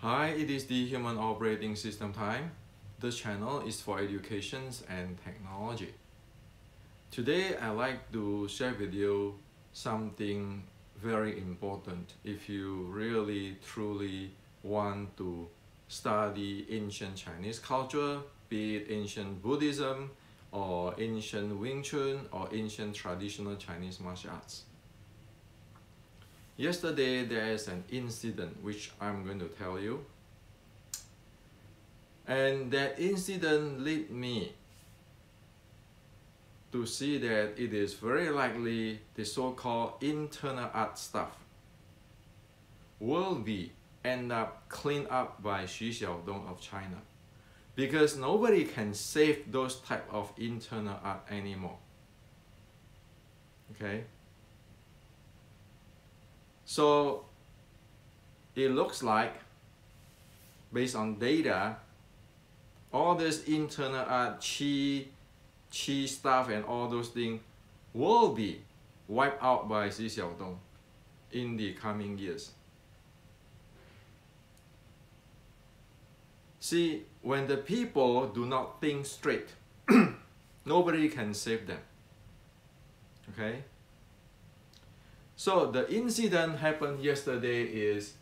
Hi, it is the Human Operating System time. This channel is for education and technology. Today, I'd like to share with you something very important if you really truly want to study ancient Chinese culture, be it ancient Buddhism or ancient Wing Chun or ancient traditional Chinese martial arts. Yesterday, there is an incident which I'm going to tell you. And that incident led me to see that it is very likely the so-called internal art stuff will be end up cleaned up by Xiao of China, because nobody can save those type of internal art anymore. Okay? So it looks like, based on data, all this internal art, qi stuff and all those things will be wiped out by Xiao in the coming years. See, when the people do not think straight, nobody can save them. Okay? So the incident happened yesterday is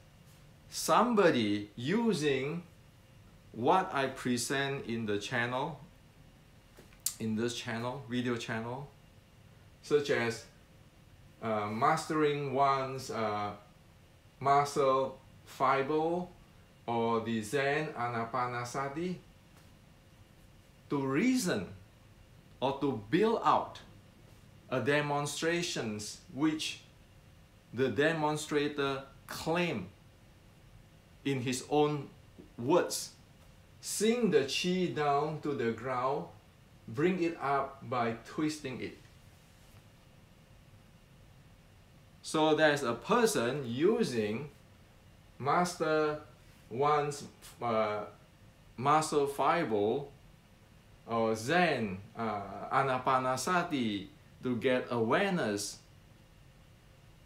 somebody using what I present in the channel, in this channel, video channel, such as mastering one's muscle fiber or the Zen Anapanasati, to reason or to build out a demonstrations which the demonstrator claimed in his own words. Sink the qi down to the ground, bring it up by twisting it. So there's a person using master one's muscle fiber or Zen Anapanasati to get awareness,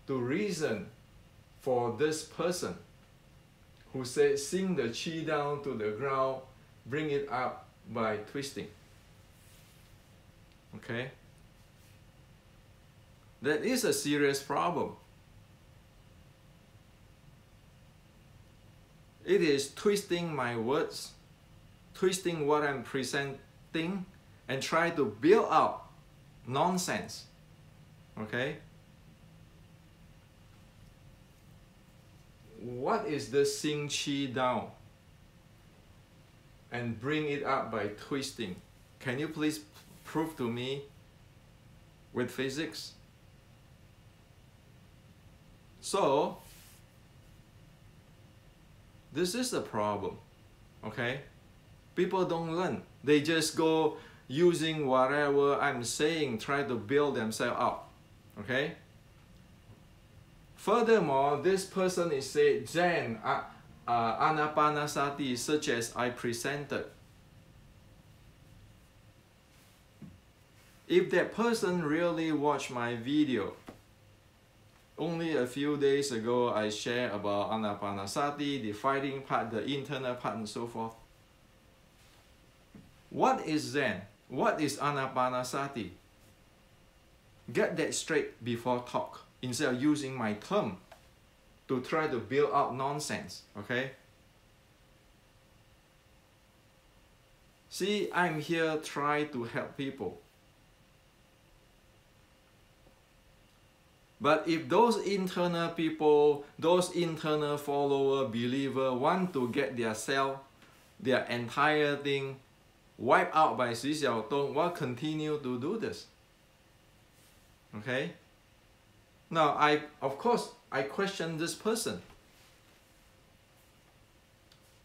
to reason for this person who says sink the qi down to the ground, bring it up by twisting. Okay? That is a serious problem. It is twisting my words, twisting what I'm presenting, and try to build out nonsense. Okay? What is the sink qi down and bring it up by twisting? Can you please prove to me with physics? So this is the problem. Okay? People don't learn. They just go using whatever I'm saying, try to build themselves up. Okay? Furthermore, this person is saying Zen Anapanasati, such as I presented. If that person really watched my video, only a few days ago I shared about Anapanasati, the fighting part, the internal part, and so forth. What is Zen? What is Anapanasati? Get that straight before talk, instead of using my term to try to build out nonsense. Okay? See, I'm here trying to help people. But if those internal people, those internal follower, believer want to get their self, their entire thing wiped out by Xiao will continue to do this. Okay? Now, of course, I question this person.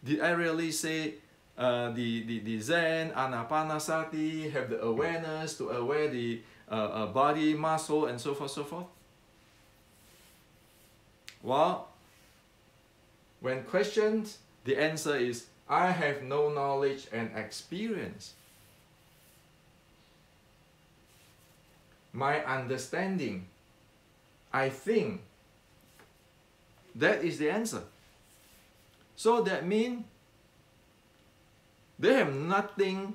Did I really say the Zen Anapanasati have the awareness to aware the body, muscle, and so forth, so forth? Well, when questioned, the answer is, I have no knowledge and experience. My understanding, I think, that is the answer. So that means they have nothing,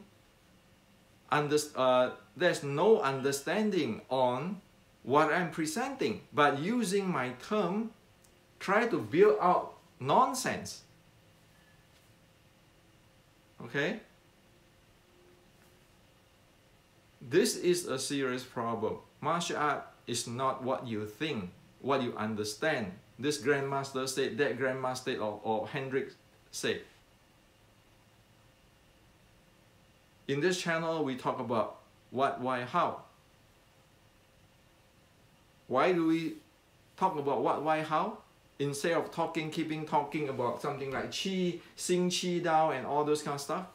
there's no understanding on what I'm presenting, but using my term, try to build out nonsense. Okay? This is a serious problem. Martial art is not what you think, what you understand. This grandmaster said, that grandmaster said, or Hendrik said. In this channel, we talk about what, why, how. Why do we talk about what, why, how? Instead of keeping talking about something like qi, xing qi dao, and all those kind of stuff.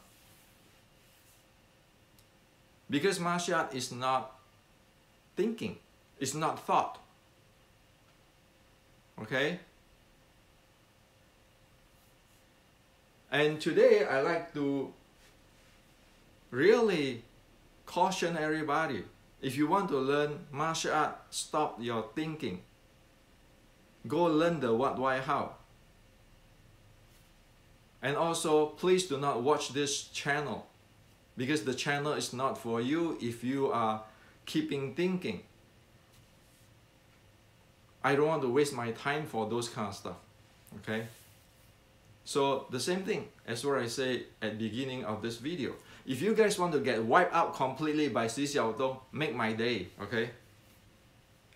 Because martial art is not thinking, it's not thought. Okay? And today I like to really caution everybody. If you want to learn martial art, stop your thinking. Go learn the what, why, how. And also, please do not watch this channel, because the channel is not for you if you are keeping thinking. I don't want to waste my time for those kind of stuff. Okay? So the same thing as what I say at the beginning of this video. If you guys want to get wiped out completely by Xiao, make my day, okay?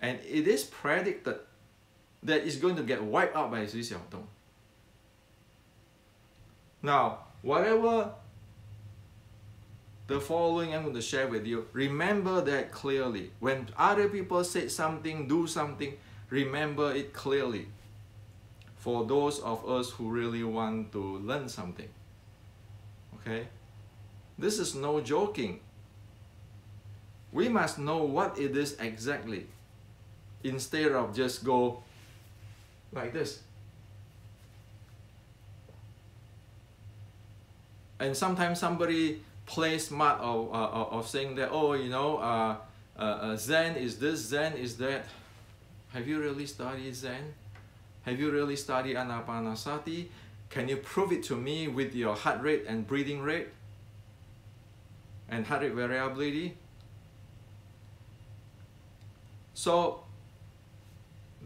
And it is predicted that it's going to get wiped out by Xiao. Now, whatever the following I'm going to share with you, remember that clearly. When other people say something, do something, remember it clearly. For those of us who really want to learn something. Okay? This is no joking. We must know what it is exactly, instead of just go like this. And sometimes somebody plays smart of saying that, oh, you know, Zen is this, Zen is that. Have you really studied Zen? Have you really studied Anapanasati? Can you prove it to me with your heart rate and breathing rate? And heart rate variability? So,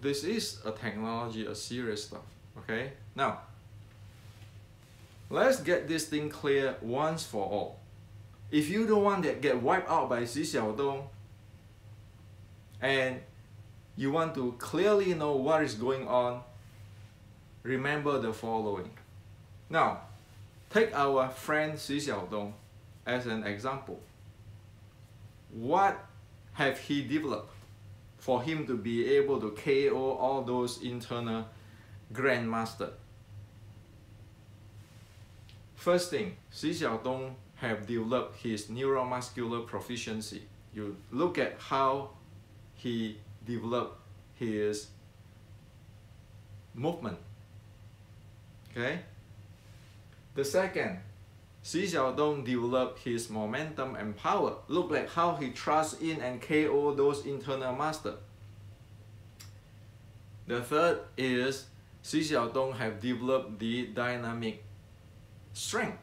this is a technology, a serious stuff, okay? Now, let's get this thing clear once for all. If you don't want to get wiped out by Xiao, and you want to clearly know what is going on, remember the following. Now, take our friend Xiao as an example. What have he developed for him to be able to KO all those internal grandmaster? First thing, Xiao have developed his neuromuscular proficiency. You look at how he developed his movement. Okay? The second, Xiao developed his momentum and power. Look at how he thrusts in and KO those internal master. The third is Xiao have developed the dynamic strength.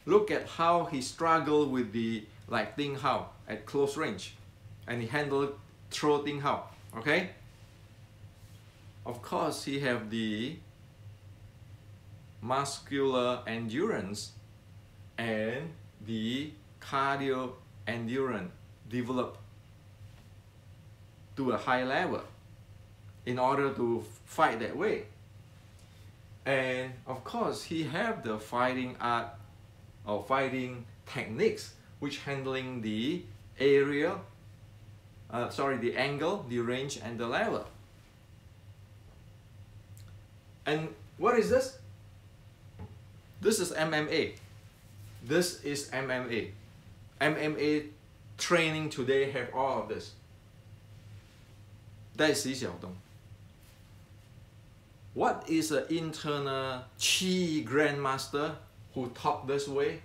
Look at how he struggled with the like Ting Hao at close range, and he handled throw Ting Hao. Okay? Of course, he have the muscular endurance and the cardio endurance developed to a high level in order to fight that way. And of course, he have the fighting art or fighting techniques which handling the area, the angle, the range, and the level. And what is this? This is MMA. This is MMA. MMA training today have all of this. That is Xiao. What is an internal Qi grandmaster who talk this way?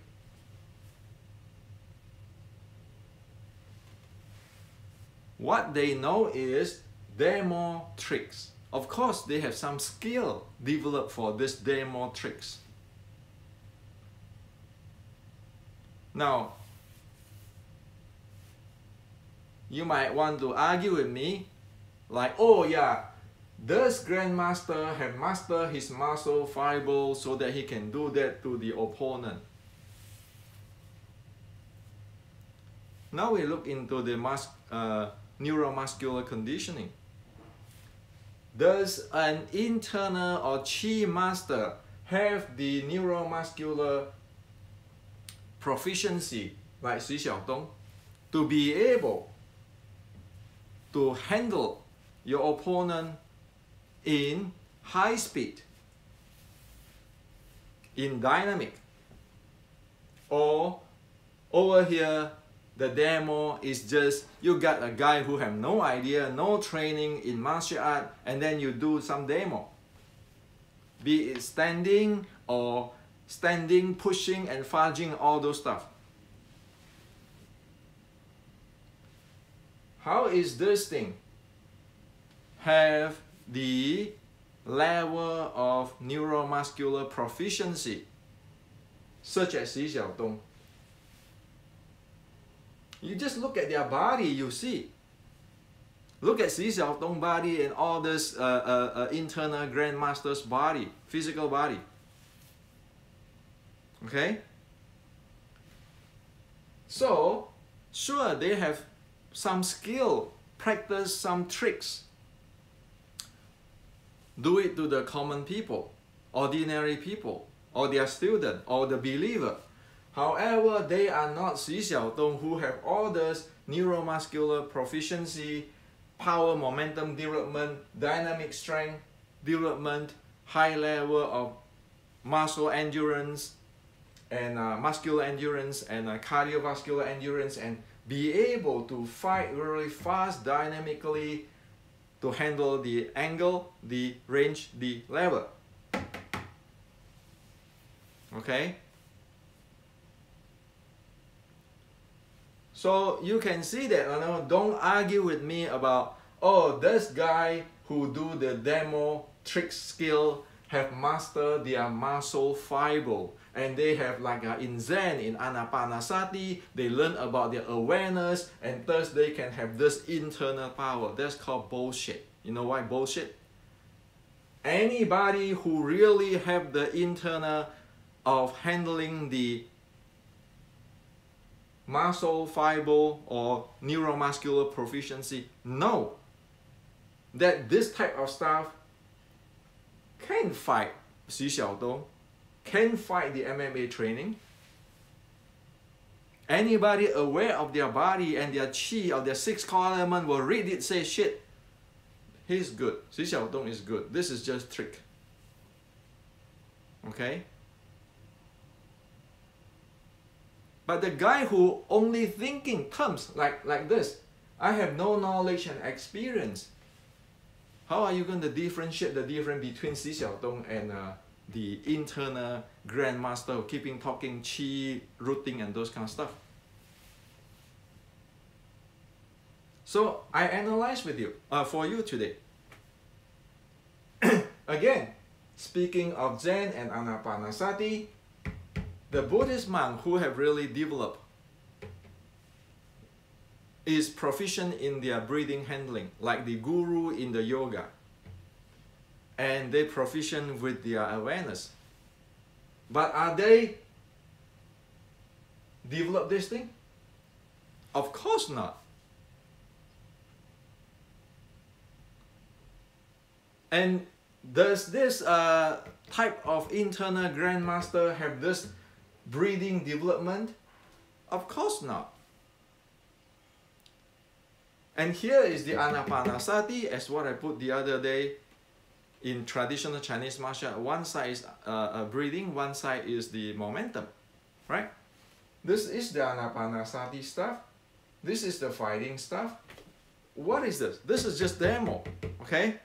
What they know is demo tricks. Of course, they have some skill developed for this demo tricks. Now, you might want to argue with me, like, oh yeah, does Grandmaster have mastered his muscle fiber so that he can do that to the opponent? Now we look into the neuromuscular conditioning. Does an internal or chi master have the neuromuscular proficiency like Xiao to be able to handle your opponent in high speed, in dynamic, or over here the demo is just you got a guy who have no idea, no training in martial art, and then you do some demo, be it standing or standing, pushing and fudging, all those stuff. How is this thing have the level of neuromuscular proficiency such as Xiao? You just look at their body, you see. Look at Xiao body and all this internal grandmaster's body, physical body. Okay? So, sure, they have some skill, practice some tricks. Do it to the common people, ordinary people, or their student, or the believer. However, they are not Xiao who have all this neuromuscular proficiency, power, momentum development, dynamic strength development, high level of muscle endurance, and muscular endurance, and cardiovascular endurance, and be able to fight really fast, dynamically, to handle the angle, the range, the level. Okay? So you can see that, don't argue with me about, oh, this guy who do the demo trick skill have mastered their muscle fiber, and they have like in Zen, in Anapanasati, they learn about their awareness, and thus they can have this internal power. That's called bullshit. You know why bullshit? Anybody who really have the internal of handling the muscle fiber or neuromuscular proficiency know that this type of stuff can fight Xiao, can fight the MMA training. Anybody aware of their body and their chi or their six core element will read it, say, shit, he's good, Xiao is good, this is just trick. Okay? But the guy who only thinking terms like this, I have no knowledge and experience. How are you going to differentiate the difference between Xiao and the internal grandmaster keeping talking chi, routing and those kind of stuff? So I analyze with you, for you today. Again, speaking of Zen and Anapanasati, the Buddhist monk who have really developed is proficient in their breathing handling, like the guru in the yoga. And they proficient with their awareness. But are they develop this thing? Of course not. And does this type of internal grandmaster have this breathing development? Of course not. And here is the Anapanasati, as what I put the other day in traditional Chinese martial art. One side is breathing, one side is the momentum, right? This is the Anapanasati stuff. This is the fighting stuff. What is this? This is just demo, okay?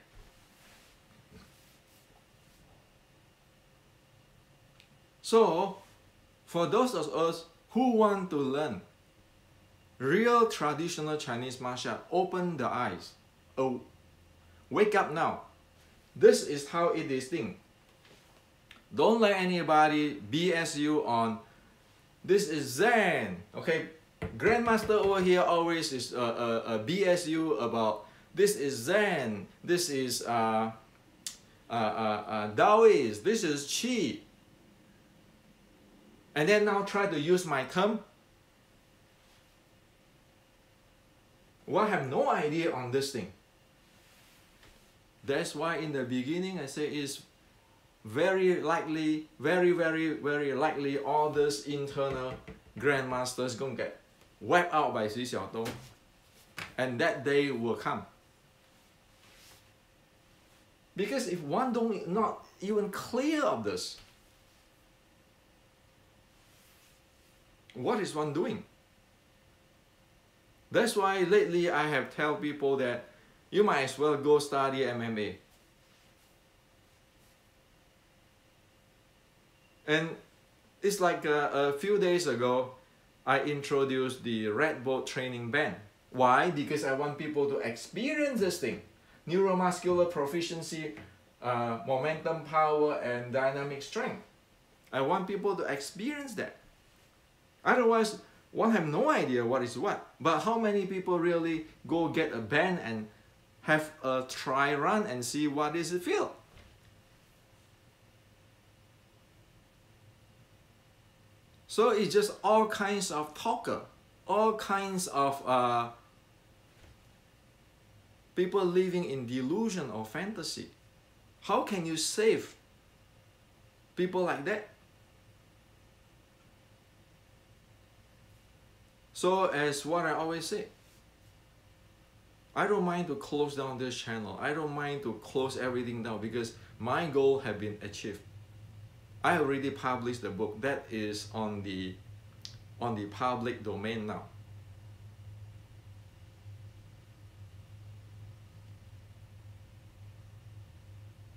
So, for those of us who want to learn real traditional Chinese martial art, open the eyes. Oh, wake up now. This is how it is distinct. Don't let anybody BS you on this is Zen. Okay, Grandmaster over here always is BS you about this is Zen, this is Taoist, this is Qi. And then now try to use my term. Well, I have no idea on this thing. That's why in the beginning I say it's very likely, very likely all this internal grandmasters gonna get wiped out by Xiao. And that day will come. Because if one don't not even clear of this, what is one doing? That's why lately I have tell people that you might as well go study MMA. And it's like a few days ago, I introduced the Red Bolt training band. Why? Because I want people to experience this thing. Neuromuscular proficiency, momentum power, and dynamic strength. I want people to experience that. Otherwise, one have no idea what is what. But how many people really go get a band and have a try run and see what does it feel? So it's just all kinds of talker, all kinds of people living in delusion or fantasy. How can you save people like that? So as what I always say, I don't mind to close down this channel. I don't mind to close everything down because my goal have been achieved. I already published the book that is on the public domain now.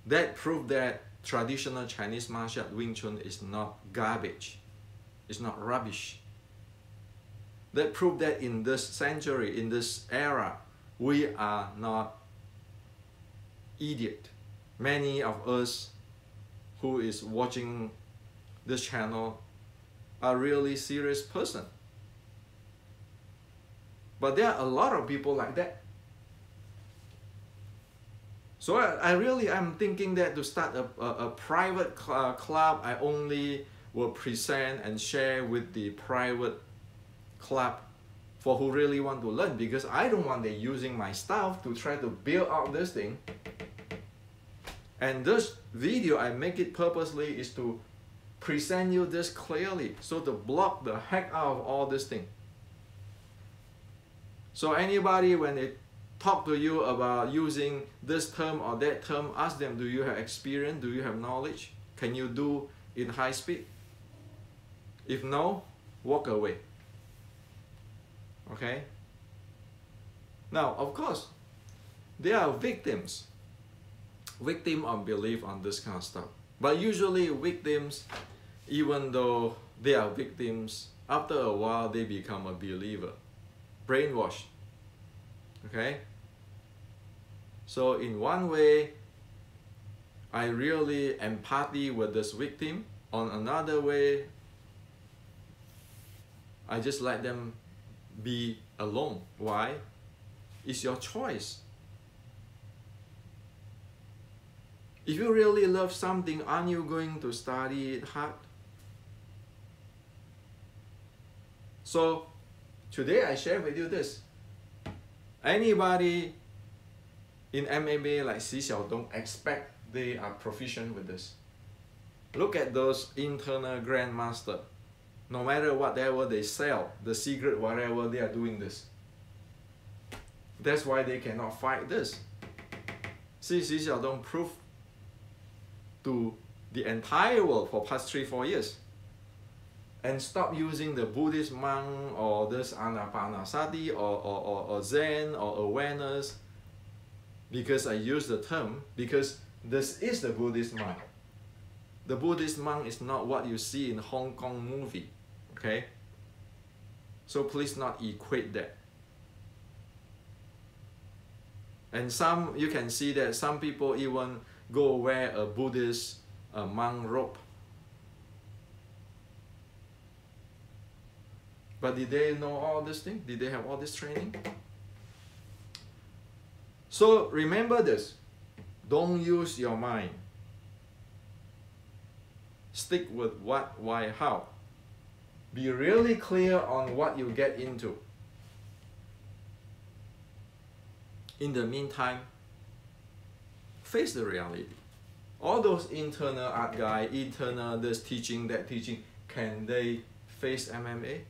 That proved that traditional Chinese martial art Wing Chun is not garbage. It's not rubbish. That proved that in this century, in this era, we are not idiot. Many of us who is watching this channel are really serious person. But there are a lot of people like that. So I really am thinking that to start a private club, I only will present and share with the private club for who really want to learn, because I don't want them using my stuff to try to build out this thing. And this video, I make it purposely is to present you this clearly, so to block the heck out of all this thing. So anybody, when they talk to you about using this term or that term, ask them, do you have experience? Do you have knowledge? Can you do in high speed? If no, walk away. Okay? Now, of course, there are victims of belief on this kind of stuff. But usually victims, even though they are victims, after a while they become a believer. Brainwashed. Okay? So in one way, I really empathy with this victim. On another way, I just let them be alone. Why? It's your choice. If you really love something, aren't you going to study it hard? So today I share with you this. Anybody in MMA like Xiao don't expect they are proficient with this. Look at those internal grandmaster. No matter whatever they sell, the secret, whatever they are doing this. That's why they cannot fight this. See, Xiao don't prove to the entire world for past 3-4 years. And stop using the Buddhist monk or this anapanasati or Zen or awareness, because I use the term, because this is the Buddhist monk. The Buddhist monk is not what you see in Hong Kong movie, okay? So please not equate that. And some, you can see that some people even go wear a Buddhist monk robe. But did they know all this thing? Did they have all this training? So remember this, don't use your mind. Stick with what, why, how. Be really clear on what you get into. In the meantime, face the reality. All those internal art guy, internal this teaching, that teaching, can they face MMA?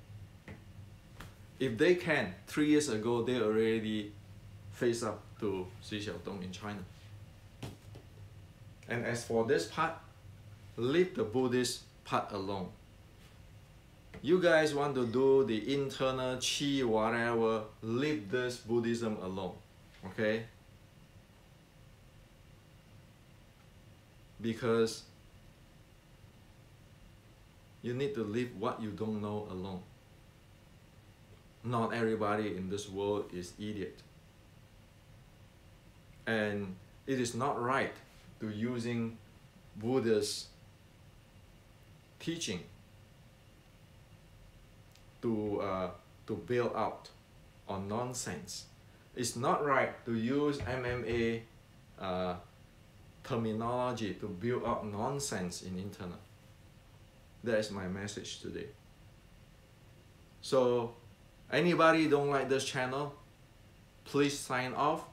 If they can, 3 years ago, they already faced up to Xiao in China. And as for this part, leave the Buddhist part alone. You guys want to do the internal chi, whatever, leave this Buddhism alone, okay? Because you need to leave what you don't know alone. Not everybody in this world is idiot. And it is not right to using Buddha's teaching to build out on nonsense. It's not right to use MMA terminology to build up nonsense in internet. That is my message today. So anybody don't like this channel, please sign off.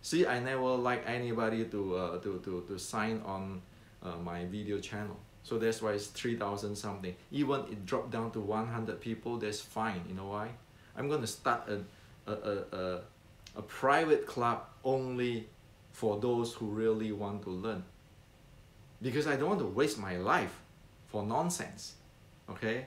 See, I never like anybody to sign on my video channel. So that's why it's 3,000 something. Even it dropped down to 100 people, that's fine. You know why? I'm gonna start a private club only for those who really want to learn. Because I don't want to waste my life for nonsense. Okay?